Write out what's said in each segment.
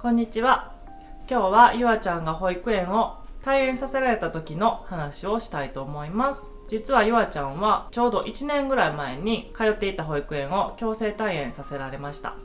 こんにちは。今日はゆあちゃんが保育園を退園させられた時の話をしたいと思います。実はゆあちゃんはちょうど1年ぐらい前に通っていた保育園を強制退園させられました。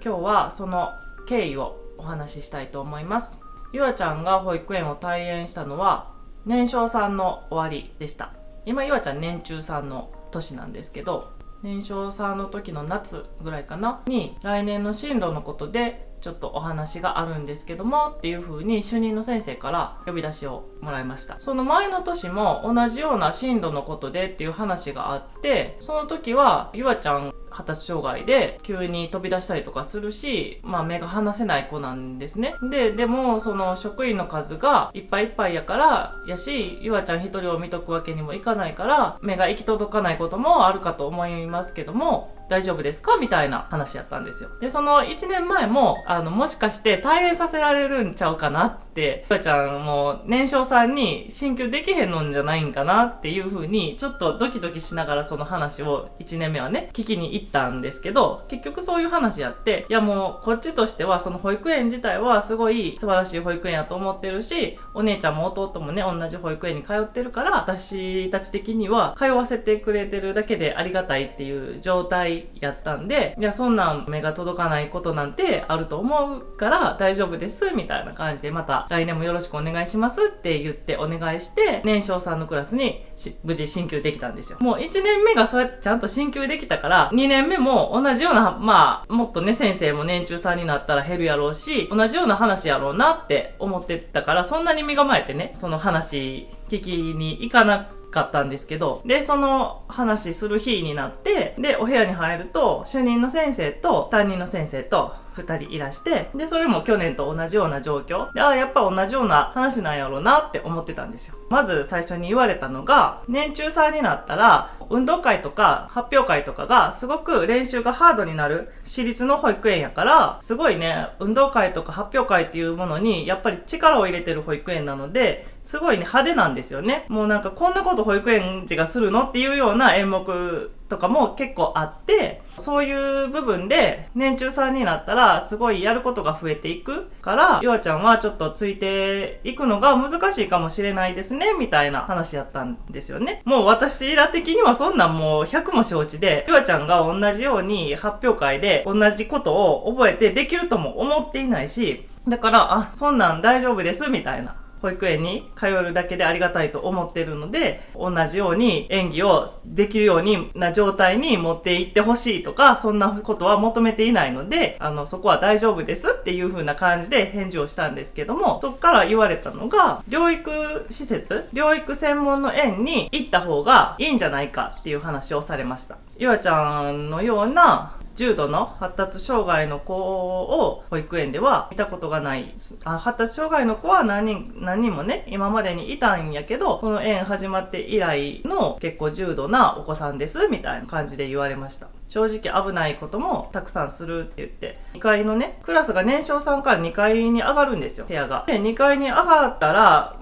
今日はその経緯をお話ししたいと思います。ゆあちゃんが保育園を退園したのは年少さんの終わりでした。今ゆあちゃん年中さんの年なんですけど、年少さんの時の夏ぐらいかなに来年の進路のことでちょっとお話があるんですけどもっていう風に主任の先生から呼び出しをもらいました。その前の年も同じような進路のことでっていう話があって、その時はゆあちゃん発達障害で急に飛び出したりとかするし、目が離せない子なんですね。でもその職員の数がいっぱいいっぱいやからやし、ゆあちゃん一人を見とくわけにもいかないから目が行き届かないこともあるかと思いますけども大丈夫ですかみたいな話やったんですよ。でその1年前ももしかして退園させられるんちゃうかなって、ゆあちゃんも年少さんに進級できへんのんじゃないんかなっていう風にちょっとドキドキしながらその話を1年目はね聞きに行ったんですけど、結局そういう話やって、いやもうこっちとしてはその保育園自体はすごい素晴らしい保育園やと思ってるし、お姉ちゃんも弟もね同じ保育園に通ってるから、私たち的には通わせてくれてるだけでありがたいっていう状態やったんで、いやそんなん目が届かないことなんてあると思うから大丈夫ですみたいな感じで、また来年もよろしくお願いしますって言ってお願いして、年少さんのクラスに無事進級できたんですよ。もう1年目がそうやってちゃんと進級できたから、2年目も同じような、もっとね先生も年中さんになったら減るやろうし、同じような話やろうなって思ってたから、そんなに身構えてねその話聞きに行かなかったんですけど、でその話する日になって、でお部屋に入ると主任の先生と担任の先生と2人いらして、でそれも去年と同じような状況で、やっぱ同じような話なんやろうなって思ってたんですよ。まず最初に言われたのが、年中さんになったら運動会とか発表会とかがすごく練習がハードになる私立の保育園やから、すごいね運動会とか発表会っていうものにやっぱり力を入れてる保育園なので、すごいね派手なんですよね。もうなんかこんなこと保育園児がするのっていうような演目とかも結構あって、そういう部分で年中さんになったらすごいやることが増えていくから、ゆあちゃんはちょっとついていくのが難しいかもしれないですねみたいな話やったんですよね。もう私ら的にはそんなんもう100も承知で、ゆあちゃんが同じように発表会で同じことを覚えてできるとも思っていないし、だからそんなん大丈夫ですみたいな、保育園に通るだけでありがたいと思ってるので、同じように演技をできるような状態に持っていってほしいとか、そんなことは求めていないので、そこは大丈夫ですっていう風な感じで返事をしたんですけども、そっから言われたのが、療育施設、療育専門の園に行った方がいいんじゃないかっていう話をされました。ゆあちゃんのような重度の発達障害の子を保育園では見たことがない。発達障害の子は何人もね今までにいたんやけど、この園始まって以来の結構重度なお子さんですみたいな感じで言われました。正直危ないこともたくさんするって言って、2階のねクラスが年少さんから2階に上がるんですよ、部屋が。で2階に上がったら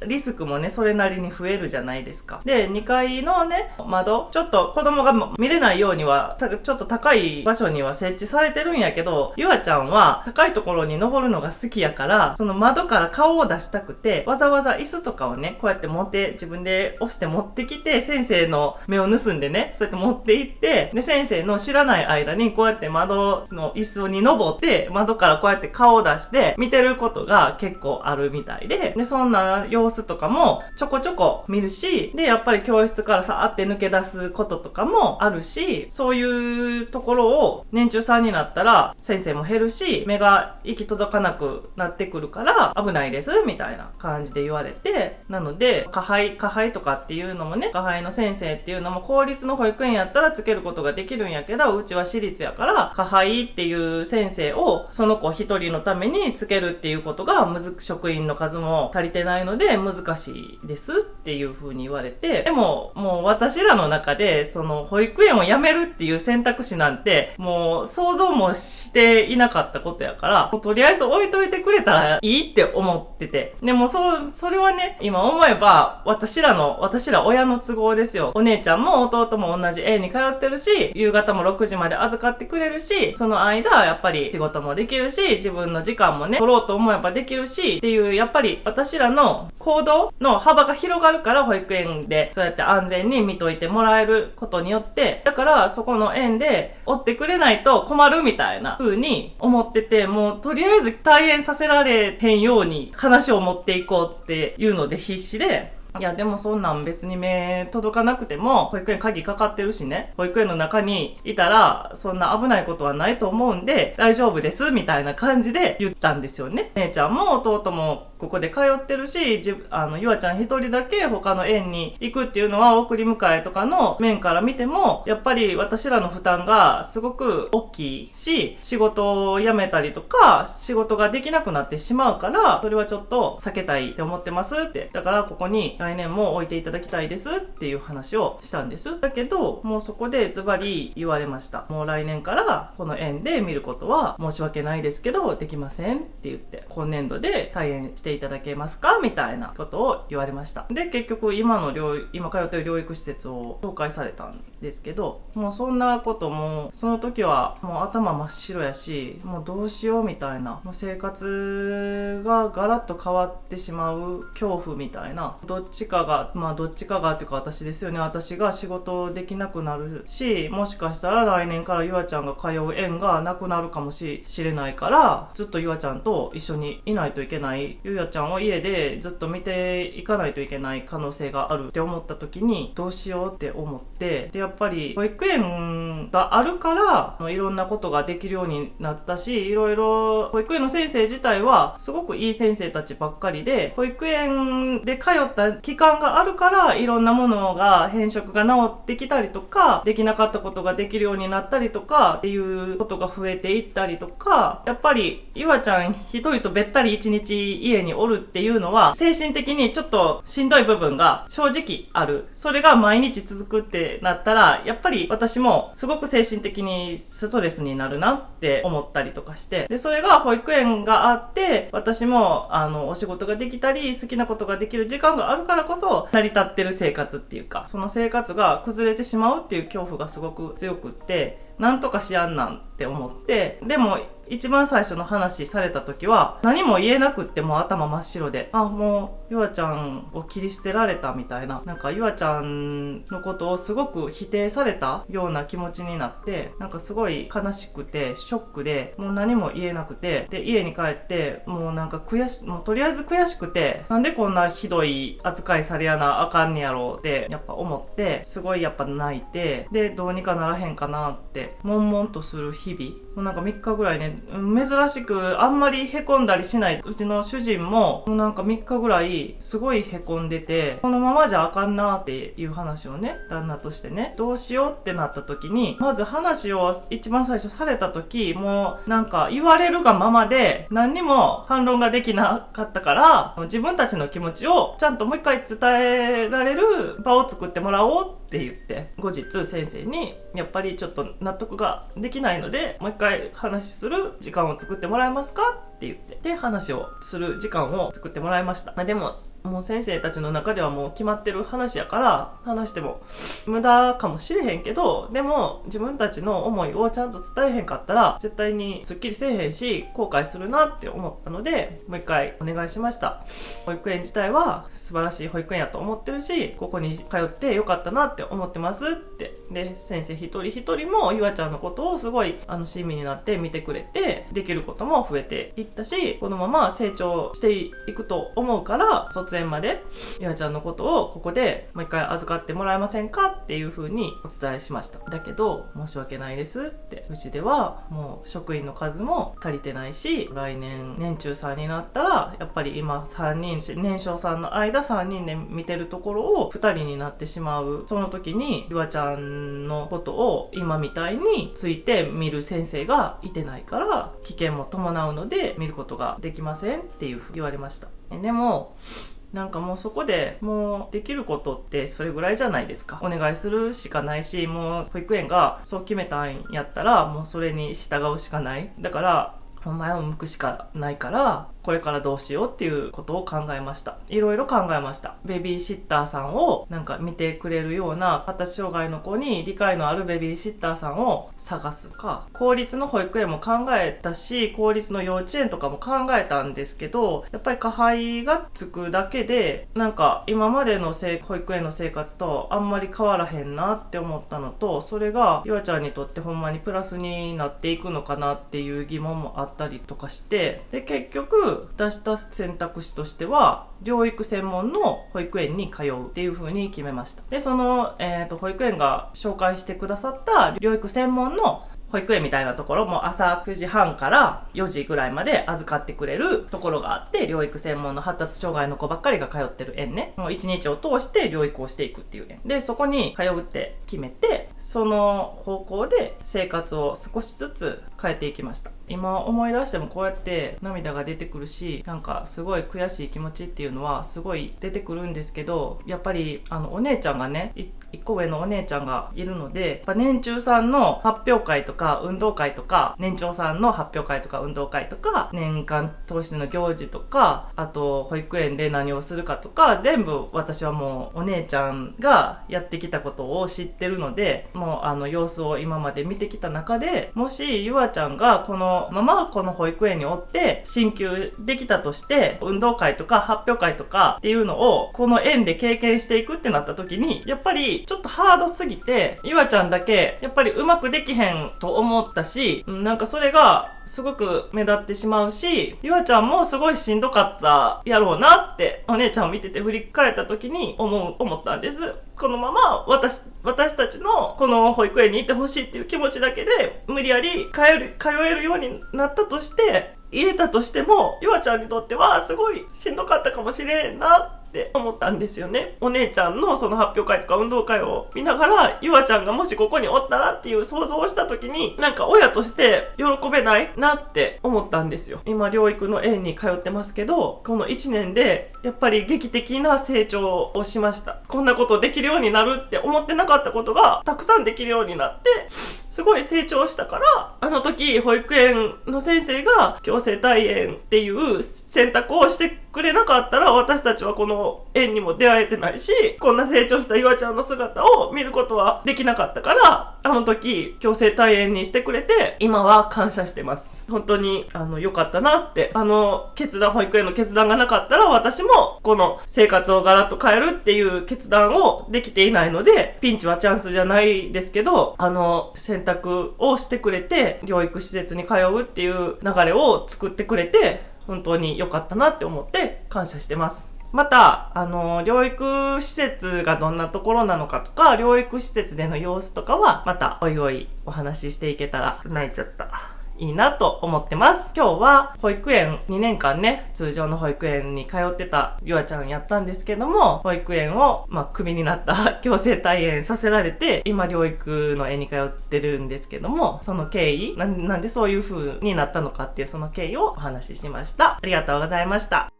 リスクもねそれなりに増えるじゃないですか。で2階のね窓、ちょっと子供が見れないようにはちょっと高い場所には設置されてるんやけど、ゆあちゃんは高いところに登るのが好きやから、その窓から顔を出したくてわざわざ椅子とかをねこうやって持って自分で押して持ってきて、先生の目を盗んでねそうやって持って行って、で先生の知らない間にこうやって窓の椅子に登って窓からこうやって顔を出して見てることが結構あるみたいで、そんな様子とかもちょこちょこ見るし、でやっぱり教室からさーって抜け出すこととかもあるし、そういうところを年中さんになったら先生も減るし、目が行き届かなくなってくるから危ないですみたいな感じで言われて、なので加配とかっていうのもね、加配の先生っていうのも公立の保育園やったらつけることができるんやけど、うちは私立やから加配っていう先生をその子一人のためにつけるっていうことが職員の数も足りてないので難しいですっていう風に言われて、でももう私らの中でその保育園を辞めるっていう選択肢なんてもう想像もしていなかったことやから、もうとりあえず置いといてくれたらいいって思ってて、でもそれはね今思えば私ら親の都合ですよ。お姉ちゃんも弟も同じ A に通ってるし、ゆ夕方も6時まで預かってくれるし、その間やっぱり仕事もできるし、自分の時間もね取ろうと思えばできるしっていう、やっぱり私らの行動の幅が広がるから、保育園でそうやって安全に見といてもらえることによって、だからそこの園で追ってくれないと困るみたいな風に思ってて、もうとりあえず退園させられへんように話を持っていこうっていうので必死で、いやでもそんなん別に目届かなくても保育園鍵かかってるしね、保育園の中にいたらそんな危ないことはないと思うんで大丈夫ですみたいな感じで言ったんですよね。姉ちゃんも弟もここで通ってるし、ゆあちゃん一人だけ他の園に行くっていうのは送り迎えとかの面から見てもやっぱり私らの負担がすごく大きいし、仕事を辞めたりとか仕事ができなくなってしまうから、それはちょっと避けたいって思ってますって、だからここに来年も置いていただきたいですっていう話をしたんです。だけどもうそこでズバリ言われました。もう来年からこの園で見ることは申し訳ないですけどできませんって言って、今年度で退園していただけますかみたいなことを言われました。で結局今通ってる療育施設を紹介されたんですけど、もうそんなこともその時はもう頭真っ白やし、もうどうしようみたいな、もう生活がガラッと変わってしまう恐怖みたいな、どっちかがっていうか私ですよね。私が仕事できなくなるし、もしかしたら来年からゆあちゃんが通う園がなくなるかもしれないから、ずっとゆあちゃんと一緒にいないといけない、ゆあちゃんを家でずっと見ていかないといけない可能性があるって思った時にどうしようって思って、でやっぱり保育園があるからいろんなことができるようになったし、いろいろ保育園の先生自体はすごくいい先生たちばっかりで、保育園で通った期間があるからいろんなものが変色が治ってきたりとか、できなかったことができるようになったりとかっていうことが増えていったりとか、やっぱりゆあちゃん一人とべったり一日家におるっていうのは精神的にちょっとしんどい部分が正直ある。それが毎日続くってなったら、やっぱり私もすごく精神的にストレスになるなって思ったりとかして、でそれが保育園があって私もお仕事ができたり好きなことができる時間があるからこそ成り立ってる生活っていうか、その生活が崩れてしまうっていう恐怖がすごく強くって、なんとかしやんなんって思って、でも一番最初の話された時は何も言えなくって、もう頭真っ白で、もうゆあちゃんを切り捨てられたみたいな、なんかゆあちゃんのことをすごく否定されたような気持ちになって、なんかすごい悲しくてショックで、もう何も言えなくて、で家に帰ってもうなんかもうとりあえず悔しくて、なんでこんなひどい扱いされやなあかんねやろうってやっぱ思って、すごいやっぱ泣いて、でどうにかならへんかなって悶々とする日々、もうなんか3日ぐらいね、珍しくあんまりへこんだりしないうちの主人も、もうなんか3日ぐらいすごいへこんでて、このままじゃあかんなっていう話をね、旦那としてね、どうしようってなった時に、まず話を一番最初された時、もうなんか言われるがままで何にも反論ができなかったから、自分たちの気持ちをちゃんともう一回伝えられる場を作ってもらおうって言って、後日先生にやっぱりちょっと納得ができないのでもう一回話する時間を作ってもらえますかって言って、で話をする時間を作ってもらいました。でももう先生たちの中ではもう決まってる話やから話しても無駄かもしれへんけど、でも自分たちの思いをちゃんと伝えへんかったら絶対にすっきりせえへんし後悔するなって思ったので、もう一回お願いしました。保育園自体は素晴らしい保育園やと思ってるし、ここに通ってよかったなって思ってますって。で先生一人一人もゆあちゃんのことをすごい親身になって見てくれて、できることも増えていったし、このまま成長していくと思うから、卒園までゆあちゃんのことをここでもう一回預かってもらえませんかっていう風にお伝えしました。だけど申し訳ないですって、うちではもう職員の数も足りてないし、来年年中さんになったらやっぱり今3人年少さんの間3人で見てるところを2人になってしまう。その時にゆあちゃんのことを今みたいについて見る先生がいてないから危険も伴うので見ることができませんっていうふうに言われました。でもなんかもうそこでもうできることってそれぐらいじゃないですか。お願いするしかないし、もう保育園がそう決めたんやったらもうそれに従うしかない。だから前を向くしかないから、これからどうしようっていうことを考えました。いろいろ考えました。ベビーシッターさんをなんか見てくれるような発達障害の子に理解のあるベビーシッターさんを探すか、公立の保育園も考えたし、公立の幼稚園とかも考えたんですけど、やっぱり加配がつくだけでなんか今までの保育園の生活とあんまり変わらへんなって思ったのと、それがゆあちゃんにとってほんまにプラスになっていくのかなっていう疑問もあったりとかして、で結局出した選択肢としては療育専門の保育園に通うっていう風に決めました。でその、保育園が紹介してくださった療育専門の保育園みたいなところも朝9時半から4時ぐらいまで預かってくれるところがあって、療育専門の発達障害の子ばっかりが通ってる園ね、もう1日を通して療育をしていくっていう園で、そこに通うって決めて、その方向で生活を少しずつ変えていきました。今思い出してもこうやって涙が出てくるし、なんかすごい悔しい気持ちっていうのはすごい出てくるんですけど、やっぱりお姉ちゃんがね、1個上のお姉ちゃんがいるので、やっぱ年中さんの発表会とか運動会とか、年長さんの発表会とか運動会とか、年間通しての行事とか、あと保育園で何をするかとか、全部私はもうお姉ちゃんがやってきたことを知ってるので、もう様子を今まで見てきた中で、もしゆあちゃんがこのままこの保育園におって進級できたとして、運動会とか発表会とかっていうのをこの園で経験していくってなった時に、やっぱりちょっとハードすぎて、ゆあちゃんだけやっぱりうまくできへんと思ったし、なんかそれがすごく目立ってしまうし、ゆあちゃんもすごいしんどかったやろうなってお姉ちゃんを見てて振り返った時に思ったんです。このまま私たちのこの保育園にいてほしいっていう気持ちだけで無理やり通えるようになったとして入れたとしても、ゆあちゃんにとってはすごいしんどかったかもしれんなって思ったんですよね。お姉ちゃんのその発表会とか運動会を見ながら、ゆあちゃんがもしここにおったらっていう想像をした時に、なんか親として喜べないなって思ったんですよ。今療育の園に通ってますけど、この1年でやっぱり劇的な成長をしました。こんなことできるようになるって思ってなかったことがたくさんできるようになって、すごい成長したから、あの時保育園の先生が共生態園っていう選択をしてくれなかったら、私たちはこの園にも出会えてないし、こんな成長したゆあちゃんの姿を見ることはできなかったから、あの時共生態園にしてくれて、今は感謝してます。本当に良かったなって。保育園の決断がなかったら、私もこの生活をガラッと変えるっていう決断をできていないので、ピンチはチャンスじゃないですけど、選択をしてくれて療育施設に通うっていう流れを作ってくれて、本当に良かったなって思って感謝してます。また療育施設がどんなところなのかとか、療育施設での様子とかはまたおいおいお話ししていけたら、泣いちゃった、いいなと思ってます。今日は保育園2年間ね、通常の保育園に通ってたゆあちゃんやったんですけども、保育園をクビになった共生態園させられて、今療育の園に通ってるんですけども、その経緯、なんでそういう風になったのかっていうその経緯をお話ししました。ありがとうございました。